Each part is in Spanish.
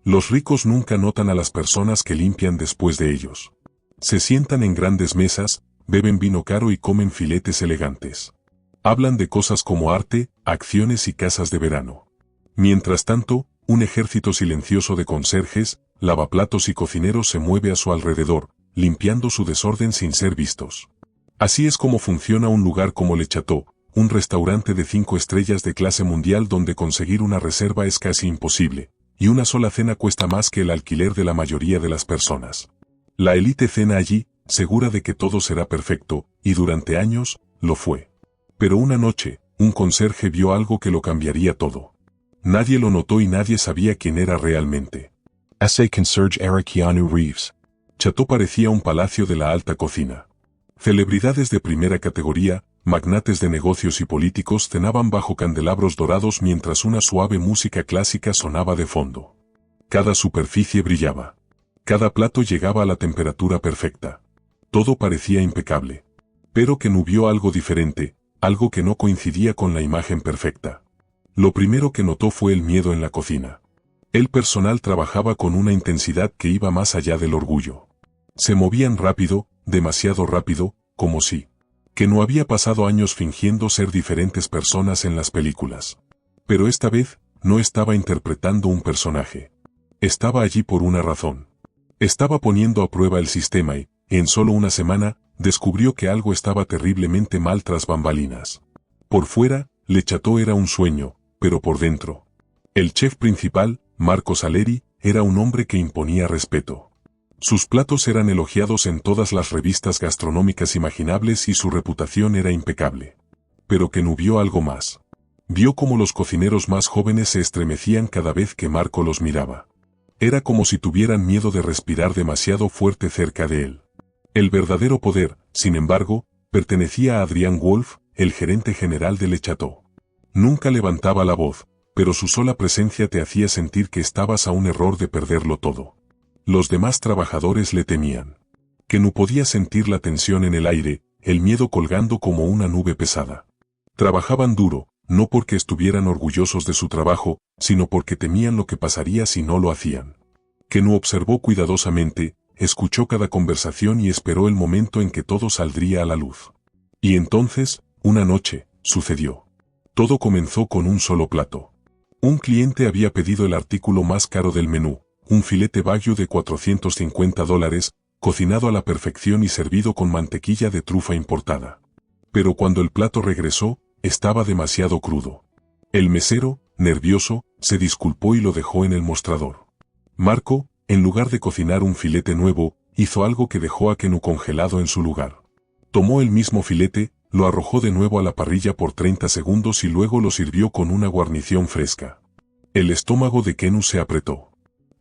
Los ricos nunca notan a las personas que limpian después de ellos. Se sientan en grandes mesas, beben vino caro y comen filetes elegantes. Hablan de cosas como arte, acciones y casas de verano. Mientras tanto, un ejército silencioso de conserjes, lavaplatos y cocineros se mueve a su alrededor, limpiando su desorden sin ser vistos. Así es como funciona un lugar como Le Chateau, un restaurante de 5 estrellas de clase mundial donde conseguir una reserva es casi imposible, y una sola cena cuesta más que el alquiler de la mayoría de las personas. La élite cena allí, segura de que todo será perfecto, y durante años, lo fue. Pero una noche, un conserje vio algo que lo cambiaría todo. Nadie lo notó y nadie sabía quién era realmente. Essay Concierge era Keanu Reeves. Chateau parecía un palacio de la alta cocina. Celebridades de primera categoría, magnates de negocios y políticos cenaban bajo candelabros dorados mientras una suave música clásica sonaba de fondo. Cada superficie brillaba. Cada plato llegaba a la temperatura perfecta. Todo parecía impecable. Pero Keanu vio algo diferente, algo que no coincidía con la imagen perfecta. Lo primero que notó fue el miedo en la cocina. El personal trabajaba con una intensidad que iba más allá del orgullo. Se movían rápido, demasiado rápido, como si Keanu había pasado años fingiendo ser diferentes personas en las películas. Pero esta vez, no estaba interpretando un personaje. Estaba allí por una razón. Estaba poniendo a prueba el sistema y, en solo una semana, descubrió que algo estaba terriblemente mal tras bambalinas. Por fuera, Le Chateau era un sueño, pero por dentro. El chef principal, Marco Saleri, era un hombre que imponía respeto. Sus platos eran elogiados en todas las revistas gastronómicas imaginables y su reputación era impecable. Pero Keanu vio algo más. Vio cómo los cocineros más jóvenes se estremecían cada vez que Marco los miraba. Era como si tuvieran miedo de respirar demasiado fuerte cerca de él. El verdadero poder, sin embargo, pertenecía a Adrian Wolf, el gerente general de Le Chateau. Nunca levantaba la voz, pero su sola presencia te hacía sentir que estabas a un error de perderlo todo. Los demás trabajadores le temían. Keanu podía sentir la tensión en el aire, el miedo colgando como una nube pesada. Trabajaban duro, no porque estuvieran orgullosos de su trabajo, sino porque temían lo que pasaría si no lo hacían. Keanu observó cuidadosamente, escuchó cada conversación y esperó el momento en que todo saldría a la luz. Y entonces, una noche, sucedió. Todo comenzó con un solo plato. Un cliente había pedido el artículo más caro del menú, un filete wagyu de $450, cocinado a la perfección y servido con mantequilla de trufa importada. Pero cuando el plato regresó, estaba demasiado crudo. El mesero, nervioso, se disculpó y lo dejó en el mostrador. Marco, en lugar de cocinar un filete nuevo, hizo algo que dejó a Keanu congelado en su lugar. Tomó el mismo filete, lo arrojó de nuevo a la parrilla por 30 segundos y luego lo sirvió con una guarnición fresca. El estómago de Keanu se apretó.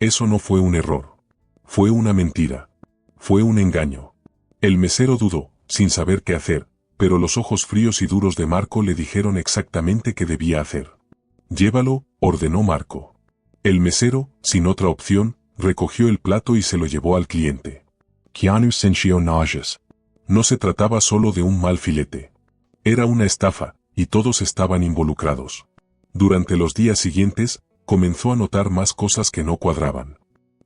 Eso no fue un error. Fue una mentira. Fue un engaño. El mesero dudó, sin saber qué hacer, pero los ojos fríos y duros de Marco le dijeron exactamente qué debía hacer. Llévalo, ordenó Marco. El mesero, sin otra opción, recogió el plato y se lo llevó al cliente. Keanu sintió náuseas. No se trataba solo de un mal filete. Era una estafa, y todos estaban involucrados. Durante los días siguientes, comenzó a notar más cosas que no cuadraban.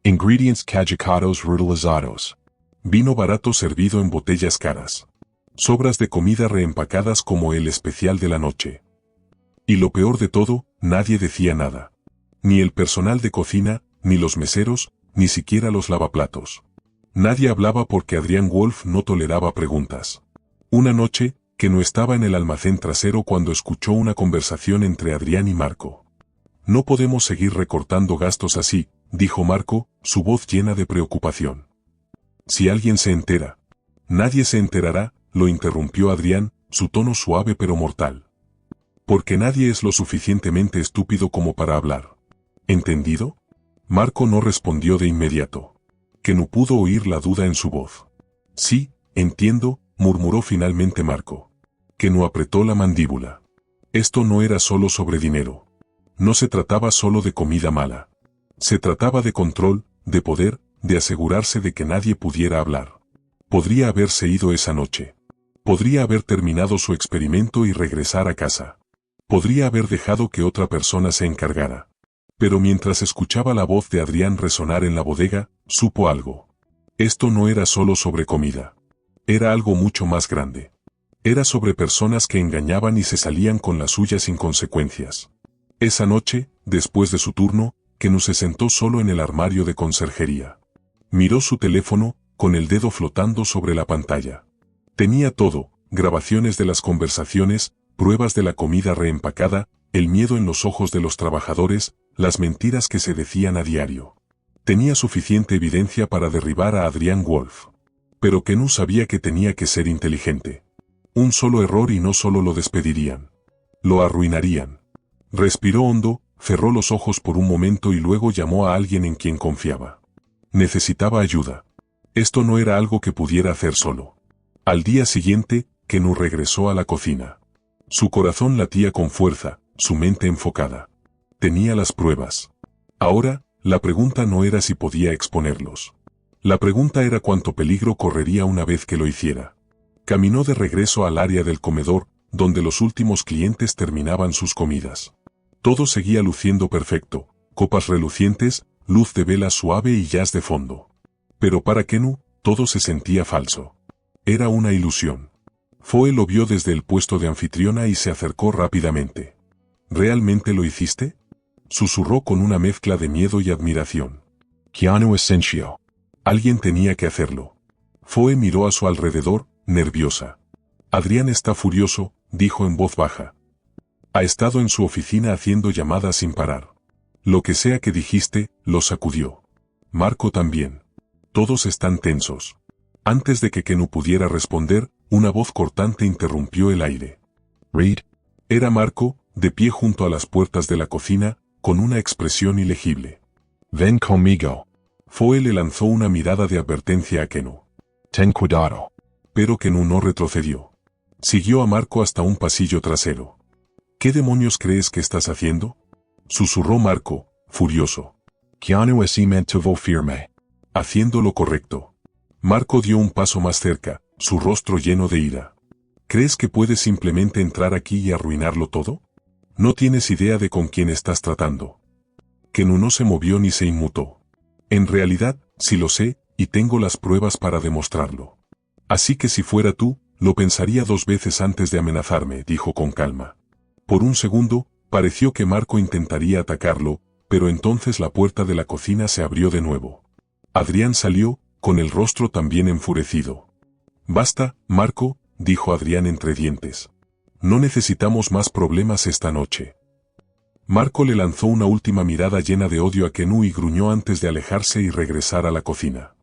Ingredients calificados reutilizados. Vino barato servido en botellas caras. Sobras de comida reempacadas como el especial de la noche. Y lo peor de todo, nadie decía nada. Ni el personal de cocina, ni los meseros, ni siquiera los lavaplatos. Nadie hablaba porque Adrian Wolf no toleraba preguntas. Una noche, Keanu estaba en el almacén trasero cuando escuchó una conversación entre Adrian y Marco. No podemos seguir recortando gastos así, dijo Marco, su voz llena de preocupación. Si alguien se entera. Nadie se enterará, lo interrumpió Adrian, su tono suave pero mortal. Porque nadie es lo suficientemente estúpido como para hablar. ¿Entendido? Marco no respondió de inmediato. Keanu pudo oír la duda en su voz. Sí, entiendo, murmuró finalmente Marco. Keanu apretó la mandíbula. Esto no era solo sobre dinero. No se trataba solo de comida mala. Se trataba de control, de poder, de asegurarse de que nadie pudiera hablar. Podría haberse ido esa noche. Podría haber terminado su experimento y regresar a casa. Podría haber dejado que otra persona se encargara. Pero mientras escuchaba la voz de Adrián resonar en la bodega, supo algo. Esto no era solo sobre comida. Era algo mucho más grande. Era sobre personas que engañaban y se salían con la suya sin consecuencias. Esa noche, después de su turno, Kenú se sentó solo en el armario de conserjería. Miró su teléfono, con el dedo flotando sobre la pantalla. Tenía todo, grabaciones de las conversaciones, pruebas de la comida reempacada, el miedo en los ojos de los trabajadores, las mentiras que se decían a diario. Tenía suficiente evidencia para derribar a Adrián Wolf. Pero Kenú sabía que tenía que ser inteligente. Un solo error y no solo lo despedirían. Lo arruinarían. Respiró hondo, cerró los ojos por un momento y luego llamó a alguien en quien confiaba. Necesitaba ayuda. Esto no era algo que pudiera hacer solo. Al día siguiente, Kenú regresó a la cocina. Su corazón latía con fuerza, su mente enfocada. Tenía las pruebas. Ahora, la pregunta no era si podía exponerlos. La pregunta era cuánto peligro correría una vez que lo hiciera. Caminó de regreso al área del comedor, donde los últimos clientes terminaban sus comidas. Todo seguía luciendo perfecto, copas relucientes, luz de vela suave y jazz de fondo. Pero para Kenú, todo se sentía falso. Era una ilusión. Foe lo vio desde el puesto de anfitriona y se acercó rápidamente. ¿Realmente lo hiciste? Susurró con una mezcla de miedo y admiración. Keanu Asensio. Alguien tenía que hacerlo. Foe miró a su alrededor, nerviosa. Adrián está furioso, dijo en voz baja. Ha estado en su oficina haciendo llamadas sin parar. Lo que sea que dijiste, lo sacudió. Marco también. Todos están tensos. Antes de que Kenú pudiera responder, una voz cortante interrumpió el aire. Reed. Era Marco, de pie junto a las puertas de la cocina, con una expresión ilegible. Ven conmigo. Foe le lanzó una mirada de advertencia a Kenú. Ten cuidado. Pero Kenú no retrocedió. Siguió a Marco hasta un pasillo trasero. ¿Qué demonios crees que estás haciendo? Susurró Marco, furioso. Keanu es mantuvo firme. Haciendo lo correcto. Marco dio un paso más cerca, su rostro lleno de ira. ¿Crees que puedes simplemente entrar aquí y arruinarlo todo? No tienes idea de con quién estás tratando. Kenú no se movió ni se inmutó. En realidad, sí lo sé, y tengo las pruebas para demostrarlo. Así que si fuera tú, lo pensaría 2 veces antes de amenazarme, dijo con calma. Por un segundo, pareció que Marco intentaría atacarlo, pero entonces la puerta de la cocina se abrió de nuevo. Adrián salió, con el rostro también enfurecido. Basta, Marco, dijo Adrián entre dientes. No necesitamos más problemas esta noche. Marco le lanzó una última mirada llena de odio a Kenú y gruñó antes de alejarse y regresar a la cocina.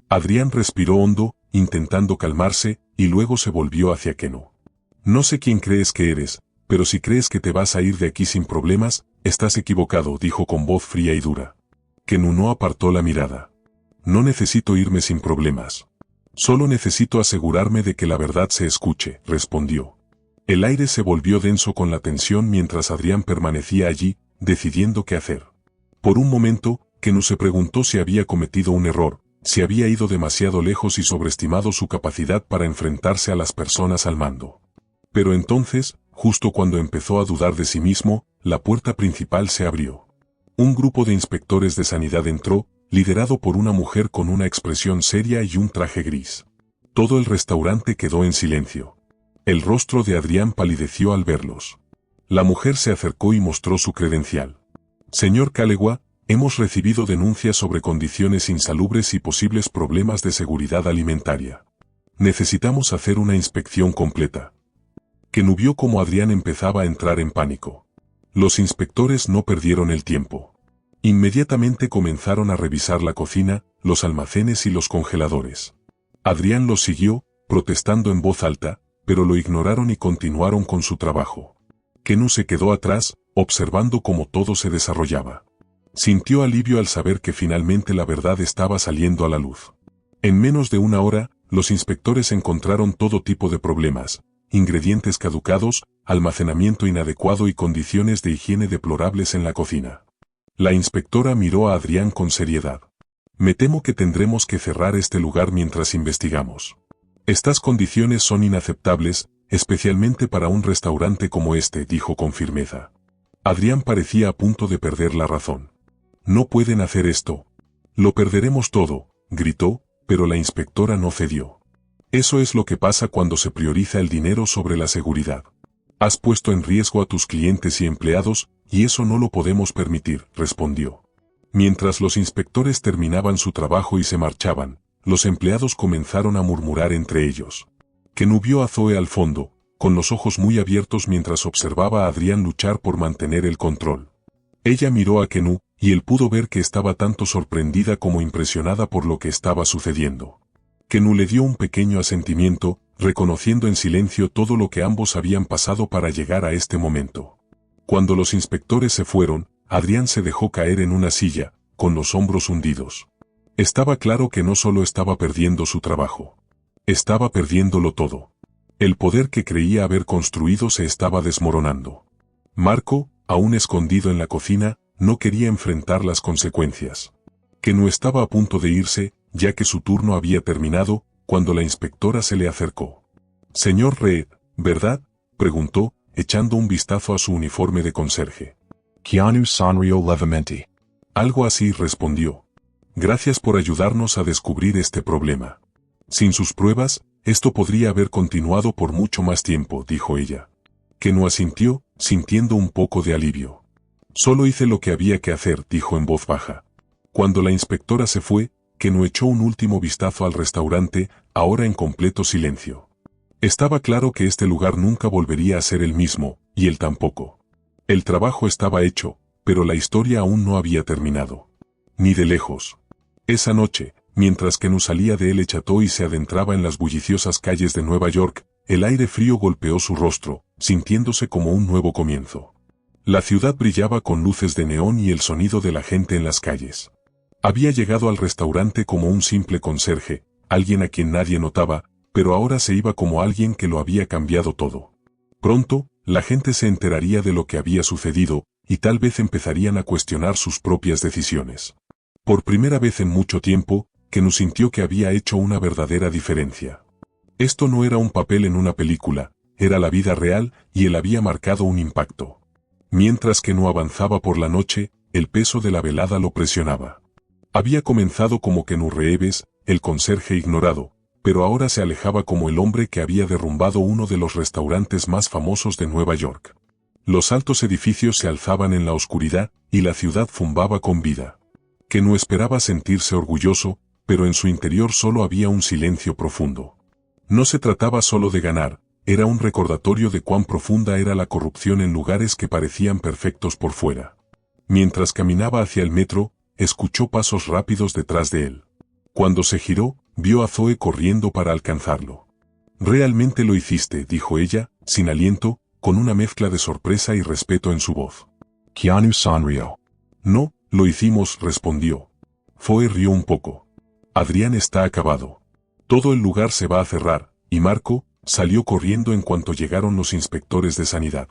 Adrián respiró hondo, intentando calmarse, y luego se volvió hacia Kenú. No sé quién crees que eres, pero si crees que te vas a ir de aquí sin problemas, estás equivocado, dijo con voz fría y dura. Kenú no apartó la mirada. No necesito irme sin problemas. Solo necesito asegurarme de que la verdad se escuche, respondió. El aire se volvió denso con la tensión mientras Adrián permanecía allí, decidiendo qué hacer. Por un momento, Kenú se preguntó si había cometido un error, si había ido demasiado lejos y sobreestimado su capacidad para enfrentarse a las personas al mando. Pero entonces, justo cuando empezó a dudar de sí mismo, la puerta principal se abrió. Un grupo de inspectores de sanidad entró, liderado por una mujer con una expresión seria y un traje gris. Todo el restaurante quedó en silencio. El rostro de Adrián palideció al verlos. La mujer se acercó y mostró su credencial. Señor Calewa, hemos recibido denuncias sobre condiciones insalubres y posibles problemas de seguridad alimentaria. Necesitamos hacer una inspección completa. Kenú vio cómo Adrián empezaba a entrar en pánico. Los inspectores no perdieron el tiempo. Inmediatamente comenzaron a revisar la cocina, los almacenes y los congeladores. Adrián los siguió, protestando en voz alta, pero lo ignoraron y continuaron con su trabajo. Kenú se quedó atrás, observando cómo todo se desarrollaba. Sintió alivio al saber que finalmente la verdad estaba saliendo a la luz. En menos de una hora, los inspectores encontraron todo tipo de problemas, ingredientes caducados, almacenamiento inadecuado y condiciones de higiene deplorables en la cocina. La inspectora miró a Adrián con seriedad. Me temo que tendremos que cerrar este lugar mientras investigamos. Estas condiciones son inaceptables, especialmente para un restaurante como este, dijo con firmeza. Adrián parecía a punto de perder la razón. No pueden hacer esto. Lo perderemos todo, gritó, pero la inspectora no cedió. Eso es lo que pasa cuando se prioriza el dinero sobre la seguridad. Has puesto en riesgo a tus clientes y empleados, y eso no lo podemos permitir, respondió. Mientras los inspectores terminaban su trabajo y se marchaban, los empleados comenzaron a murmurar entre ellos. Kenu vio a Zoe al fondo, con los ojos muy abiertos mientras observaba a Adrián luchar por mantener el control. Ella miró a Kenu, y él pudo ver que estaba tanto sorprendida como impresionada por lo que estaba sucediendo. Kenu le dio un pequeño asentimiento, reconociendo en silencio todo lo que ambos habían pasado para llegar a este momento. Cuando los inspectores se fueron, Adrián se dejó caer en una silla, con los hombros hundidos. Estaba claro que no solo estaba perdiendo su trabajo. Estaba perdiéndolo todo. El poder que creía haber construido se estaba desmoronando. Marco, aún escondido en la cocina, no quería enfrentar las consecuencias. Kenu estaba a punto de irse, ya que su turno había terminado, cuando la inspectora se le acercó. «Señor Reed, ¿verdad?», preguntó, echando un vistazo a su uniforme de conserje. Keanu sonrió levemente. Algo así, respondió. «Gracias por ayudarnos a descubrir este problema. Sin sus pruebas, esto podría haber continuado por mucho más tiempo», dijo ella. Kenu asintió, sintiendo un poco de alivio. «Solo hice lo que había que hacer», dijo en voz baja. Cuando la inspectora se fue, Kenu echó un último vistazo al restaurante, ahora en completo silencio. Estaba claro que este lugar nunca volvería a ser el mismo, y él tampoco. El trabajo estaba hecho, pero la historia aún no había terminado. Ni de lejos. Esa noche, mientras Kenu salía de El Chateau y se adentraba en las bulliciosas calles de Nueva York, el aire frío golpeó su rostro, sintiéndose como un nuevo comienzo. La ciudad brillaba con luces de neón y el sonido de la gente en las calles. Había llegado al restaurante como un simple conserje, alguien a quien nadie notaba, pero ahora se iba como alguien que lo había cambiado todo. Pronto, la gente se enteraría de lo que había sucedido, y tal vez empezarían a cuestionar sus propias decisiones. Por primera vez en mucho tiempo, Kenu sintió que había hecho una verdadera diferencia. Esto no era un papel en una película, era la vida real, y él había marcado un impacto. Mientras Kenu avanzaba por la noche, el peso de la velada lo presionaba. Había comenzado como Kenu Reeves, el conserje ignorado, pero ahora se alejaba como el hombre que había derrumbado uno de los restaurantes más famosos de Nueva York. Los altos edificios se alzaban en la oscuridad, y la ciudad zumbaba con vida. Kenu esperaba sentirse orgulloso, pero en su interior solo había un silencio profundo. No se trataba solo de ganar, era un recordatorio de cuán profunda era la corrupción en lugares que parecían perfectos por fuera. Mientras caminaba hacia el metro, escuchó pasos rápidos detrás de él. Cuando se giró, vio a Zoe corriendo para alcanzarlo. «Realmente lo hiciste», dijo ella, sin aliento, con una mezcla de sorpresa y respeto en su voz. Keanu sonrió. «No, lo hicimos», respondió. Zoe rió un poco. «Adrián está acabado. Todo el lugar se va a cerrar», y Marco salió corriendo en cuanto llegaron los inspectores de sanidad.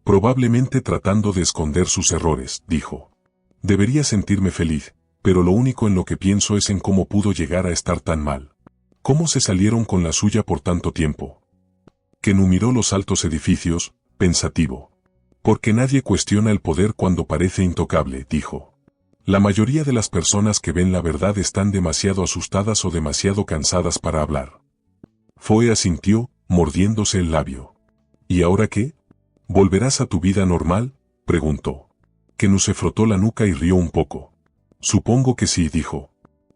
«Probablemente tratando de esconder sus errores», dijo. «Debería sentirme feliz, pero lo único en lo que pienso es en cómo pudo llegar a estar tan mal. ¿Cómo se salieron con la suya por tanto tiempo?». Kenu miró los altos edificios, pensativo. «Porque nadie cuestiona el poder cuando parece intocable», dijo. «La mayoría de las personas que ven la verdad están demasiado asustadas o demasiado cansadas para hablar». Zoe asintió, mordiéndose el labio. «¿Y ahora qué? ¿Volverás a tu vida normal?», preguntó. Kenu se frotó la nuca y rió un poco. «Supongo que sí», dijo.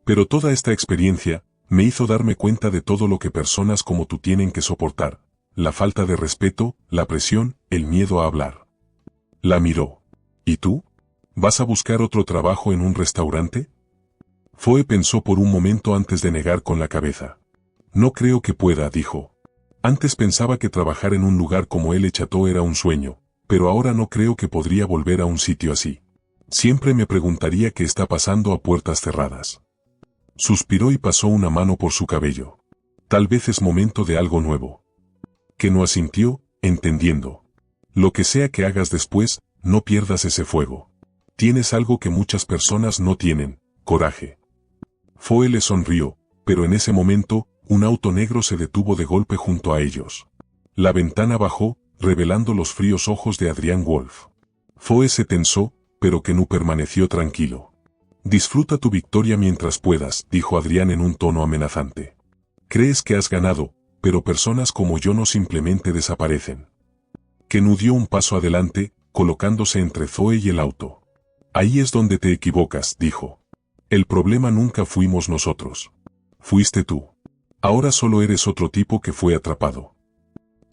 «Pero toda esta experiencia me hizo darme cuenta de todo lo que personas como tú tienen que soportar. La falta de respeto, la presión, el miedo a hablar». La miró. «¿Y tú? ¿Vas a buscar otro trabajo en un restaurante?». Zoe pensó por un momento antes de negar con la cabeza. «No creo que pueda», dijo. «Antes pensaba que trabajar en un lugar como El Chateau era un sueño, pero ahora no creo que podría volver a un sitio así. Siempre me preguntaría qué está pasando a puertas cerradas». Suspiró y pasó una mano por su cabello. «Tal vez es momento de algo nuevo». Kenu asintió, entendiendo. «Lo que sea que hagas después, no pierdas ese fuego. Tienes algo que muchas personas no tienen, coraje». Zoe le sonrió, pero en ese momento, un auto negro se detuvo de golpe junto a ellos. La ventana bajó, revelando los fríos ojos de Adrián Wolf. Zoe se tensó, pero Kenu permaneció tranquilo. Disfruta tu victoria mientras puedas, dijo Adrián en un tono amenazante. Crees que has ganado, pero personas como yo no simplemente desaparecen. Kenu dio un paso adelante, colocándose entre Zoe y el auto. Ahí es donde te equivocas, dijo. El problema nunca fuimos nosotros. Fuiste tú. Ahora solo eres otro tipo que fue atrapado.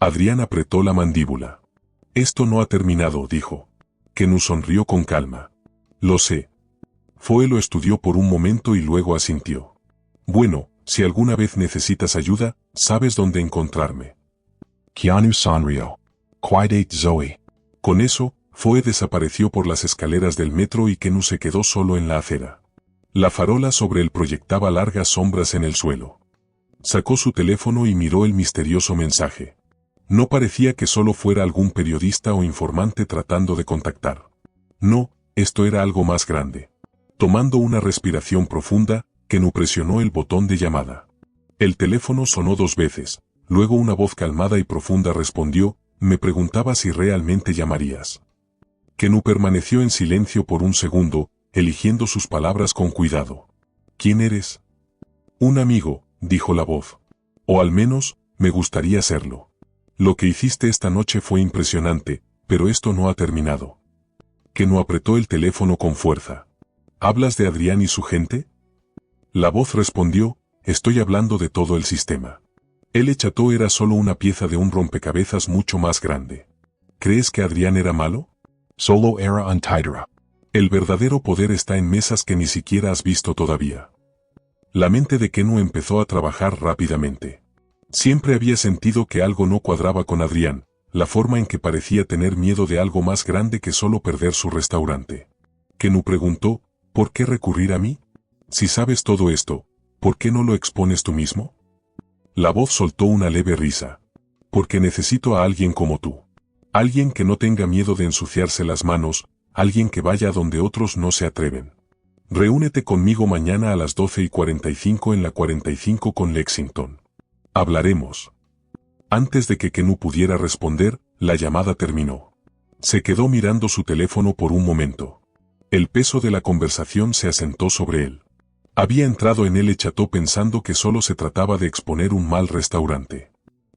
Adrián apretó la mandíbula. Esto no ha terminado, dijo. Kenu sonrió con calma. Lo sé. Zoe lo estudió por un momento y luego asintió. Bueno, si alguna vez necesitas ayuda, sabes dónde encontrarme. Keanu sonrió. Cuídate, Zoe. Con eso, Zoe desapareció por las escaleras del metro y Kenu se quedó solo en la acera. La farola sobre él proyectaba largas sombras en el suelo. Sacó su teléfono y miró el misterioso mensaje. No parecía que solo fuera algún periodista o informante tratando de contactar. No, esto era algo más grande. Tomando una respiración profunda, Kenu presionó el botón de llamada. El teléfono sonó 2 veces, luego una voz calmada y profunda respondió, me preguntaba si realmente llamarías. Kenu permaneció en silencio por un segundo, eligiendo sus palabras con cuidado. ¿Quién eres? Un amigo, dijo la voz. O al menos, me gustaría serlo. Lo que hiciste esta noche fue impresionante, pero esto no ha terminado. Kenu apretó el teléfono con fuerza. ¿Hablas de Adrián y su gente? La voz respondió, estoy hablando de todo el sistema. El Chateau era solo una pieza de un rompecabezas mucho más grande. ¿Crees que Adrián era malo? Solo era un traidor. El verdadero poder está en mesas que ni siquiera has visto todavía. La mente de Kenu empezó a trabajar rápidamente. Siempre había sentido que algo no cuadraba con Adrián, la forma en que parecía tener miedo de algo más grande que solo perder su restaurante. Kenu preguntó, ¿por qué recurrir a mí? Si sabes todo esto, ¿por qué no lo expones tú mismo? La voz soltó una leve risa. Porque necesito a alguien como tú. Alguien que no tenga miedo de ensuciarse las manos, alguien que vaya a donde otros no se atreven. Reúnete conmigo mañana a las 12:45 en la 45 con Lexington. Hablaremos. Antes de que Kenu pudiera responder, la llamada terminó. Se quedó mirando su teléfono por un momento. El peso de la conversación se asentó sobre él. Había entrado en el Chateau pensando que solo se trataba de exponer un mal restaurante.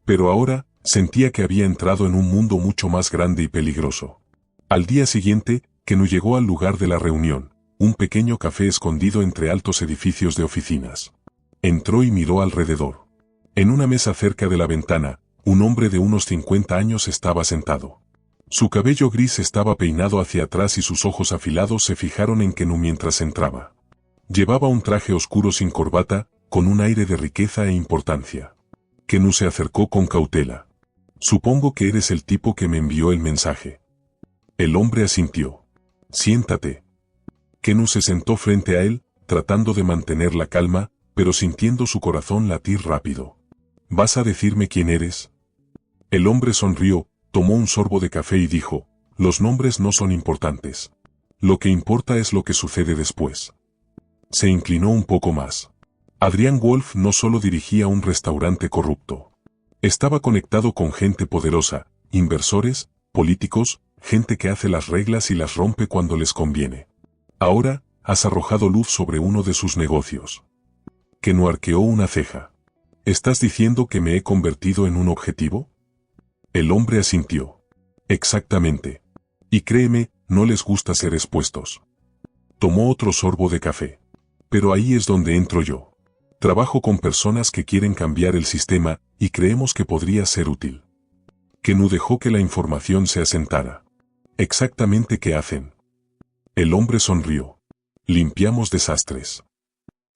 Pero ahora, sentía que había entrado en un mundo mucho más grande y peligroso. Al día siguiente, Kenu llegó al lugar de la reunión, un pequeño café escondido entre altos edificios de oficinas. Entró y miró alrededor. En una mesa cerca de la ventana, un hombre de unos 50 años estaba sentado. Su cabello gris estaba peinado hacia atrás y sus ojos afilados se fijaron en Kenu mientras entraba. Llevaba un traje oscuro sin corbata, con un aire de riqueza e importancia. Kenu se acercó con cautela. Supongo que eres el tipo que me envió el mensaje. El hombre asintió. Siéntate. Kenu se sentó frente a él, tratando de mantener la calma, pero sintiendo su corazón latir rápido. ¿Vas a decirme quién eres? El hombre sonrió, tomó un sorbo de café y dijo, los nombres no son importantes. Lo que importa es lo que sucede después. Se inclinó un poco más. Adrián Wolf no solo dirigía un restaurante corrupto. Estaba conectado con gente poderosa, inversores, políticos, gente que hace las reglas y las rompe cuando les conviene. Ahora, has arrojado luz sobre uno de sus negocios. Kenu arqueó una ceja. ¿Estás diciendo que me he convertido en un objetivo? El hombre asintió. Exactamente. Y créeme, no les gusta ser expuestos. Tomó otro sorbo de café. Pero ahí es donde entro yo. Trabajo con personas que quieren cambiar el sistema, y creemos que podría ser útil. Kenu dejó que la información se asentara. ¿Exactamente qué hacen? El hombre sonrió. Limpiamos desastres.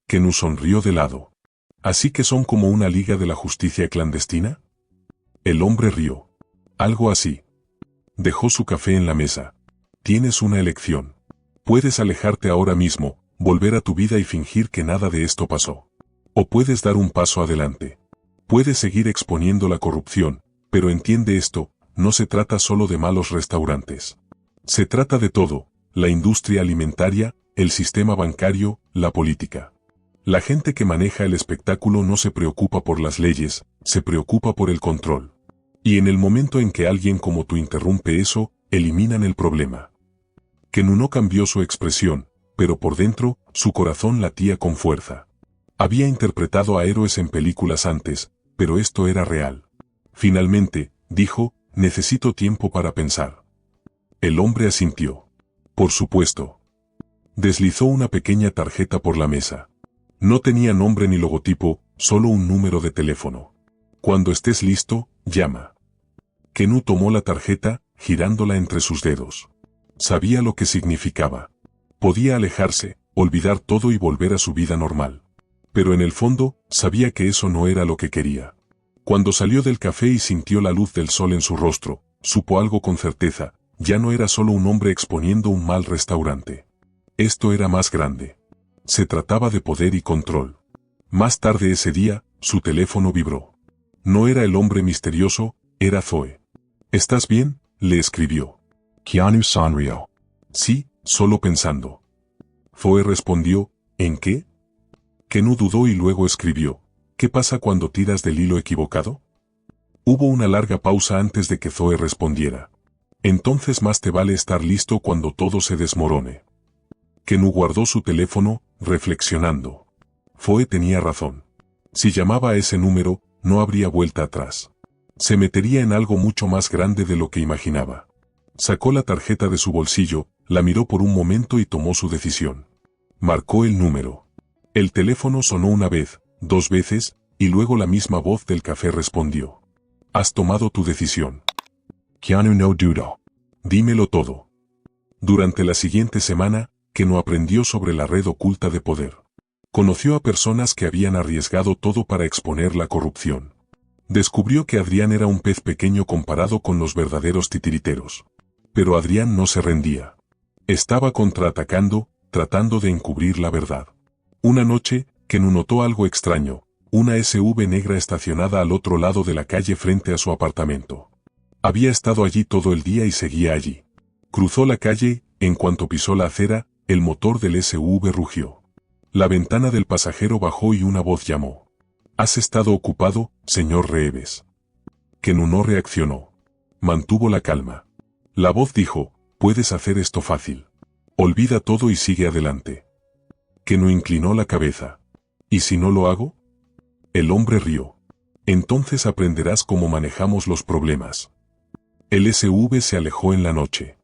Kenu sonrió de lado. ¿Así que son como una liga de la justicia clandestina? El hombre rió. Algo así. Dejó su café en la mesa. Tienes una elección. Puedes alejarte ahora mismo, volver a tu vida y fingir que nada de esto pasó. O puedes dar un paso adelante. Puedes seguir exponiendo la corrupción, pero entiende esto, no se trata solo de malos restaurantes. Se trata de todo, la industria alimentaria, el sistema bancario, la política. La gente que maneja el espectáculo no se preocupa por las leyes, se preocupa por el control. Y en el momento en que alguien como tú interrumpe eso, eliminan el problema. Kenu no cambió su expresión, pero por dentro, su corazón latía con fuerza. Había interpretado a héroes en películas antes, pero esto era real. Finalmente, dijo, necesito tiempo para pensar. El hombre asintió. Por supuesto. Deslizó una pequeña tarjeta por la mesa. No tenía nombre ni logotipo, solo un número de teléfono. Cuando estés listo, llama. Kenu tomó la tarjeta, girándola entre sus dedos. Sabía lo que significaba. Podía alejarse, olvidar todo y volver a su vida normal. Pero en el fondo, sabía que eso no era lo que quería. Cuando salió del café y sintió la luz del sol en su rostro, supo algo con certeza, ya no era solo un hombre exponiendo un mal restaurante. Esto era más grande. Se trataba de poder y control. Más tarde ese día, su teléfono vibró. No era el hombre misterioso, era Zoe. ¿Estás bien?, le escribió. Keanu sonrió. Sí, solo pensando. Zoe respondió, ¿en qué? Kenu dudó y luego escribió, ¿qué pasa cuando tiras del hilo equivocado? Hubo una larga pausa antes de que Zoe respondiera. Entonces más te vale estar listo cuando todo se desmorone. Kenu guardó su teléfono, reflexionando. Zoe tenía razón. Si llamaba a ese número, no habría vuelta atrás. Se metería en algo mucho más grande de lo que imaginaba. Sacó la tarjeta de su bolsillo, la miró por un momento y tomó su decisión. Marcó el número. El teléfono sonó una vez, 2 veces, y luego la misma voz del café respondió. Has tomado tu decisión. Keanu no dudó. Dímelo todo. Durante la siguiente semana, Kenu aprendió sobre la red oculta de poder. Conoció a personas que habían arriesgado todo para exponer la corrupción. Descubrió que Adrián era un pez pequeño comparado con los verdaderos titiriteros. Pero Adrián no se rendía. Estaba contraatacando, tratando de encubrir la verdad. Una noche, Kenu notó algo extraño, una SUV negra estacionada al otro lado de la calle frente a su apartamento. Había estado allí todo el día y seguía allí. Cruzó la calle, en cuanto pisó la acera, el motor del SUV rugió. La ventana del pasajero bajó y una voz llamó. ¿Has estado ocupado, señor Reeves? Kenu no reaccionó. Mantuvo la calma. La voz dijo, puedes hacer esto fácil. Olvida todo y sigue adelante. Kenu inclinó la cabeza. ¿Y si no lo hago? El hombre rió. Entonces aprenderás cómo manejamos los problemas. El SUV se alejó en la noche.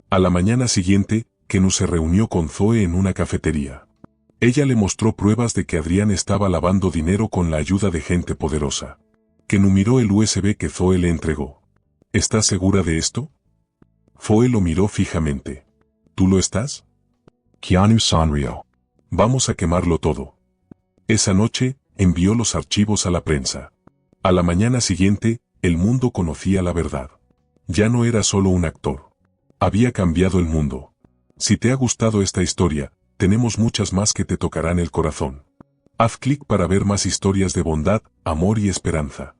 A la mañana siguiente, Kenu se reunió con Zoe en una cafetería. Ella le mostró pruebas de que Adrián estaba lavando dinero con la ayuda de gente poderosa. Kenu miró el USB que Zoe le entregó. ¿Estás segura de esto? Zoe lo miró fijamente. ¿Tú lo estás? Keanu sonrió. Vamos a quemarlo todo. Esa noche, envió los archivos a la prensa. A la mañana siguiente, el mundo conocía la verdad. Ya no era solo un actor. Había cambiado el mundo. Si te ha gustado esta historia, tenemos muchas más que te tocarán el corazón. Haz clic para ver más historias de bondad, amor y esperanza.